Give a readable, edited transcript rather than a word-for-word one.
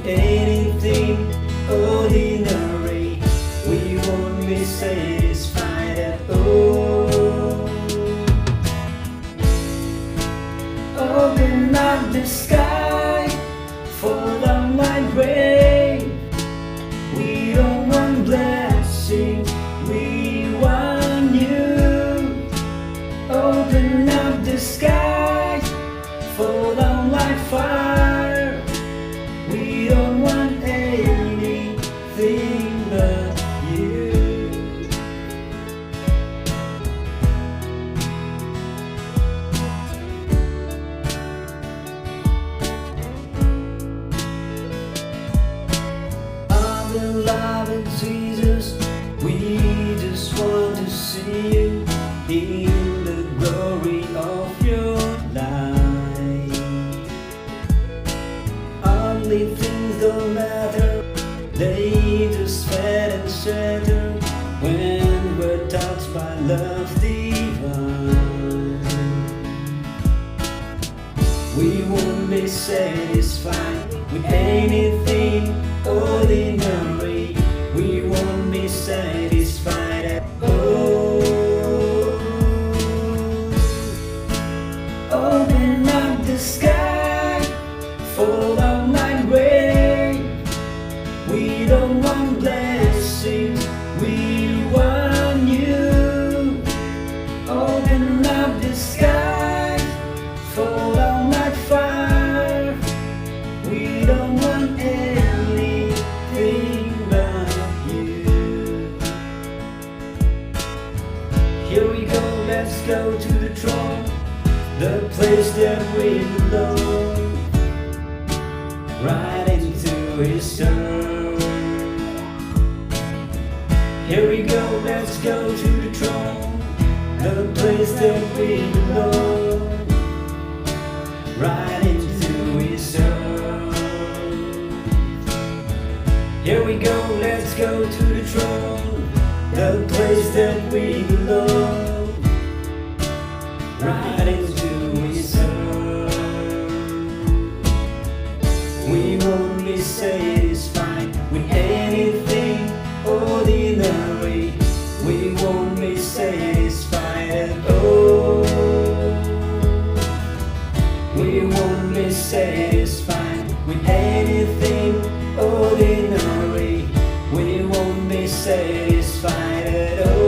with anything ordinary. We won't be satisfied at all. Open up the sky, fall down like rain. We don't want blessings, we want you. Open up the sky, fall down like fire. We don't want anything but you. Our beloved Jesus, we just want to see you in the glory of your light. Only things don't matter, they just fade and shatter when we're touched by love divine. We won't be satisfied with anything ordinary. We won't be satisfied at all. Open up the sky, fall down like rain. We don't want blessings, we want you. Open up the sky, fall down like fire. We don't want anything but you. Here we go, let's go to the throne, the place that we belong, right into His throne. Here we go, let's go to the throne, the place that we belong, right into His throne. Here we go, let's go to the throne, the place that we belong, right into His throne. We won't be satisfied with anything ordinary. We won't be satisfied at all. We won't be satisfied with anything ordinary. We won't be satisfied at all.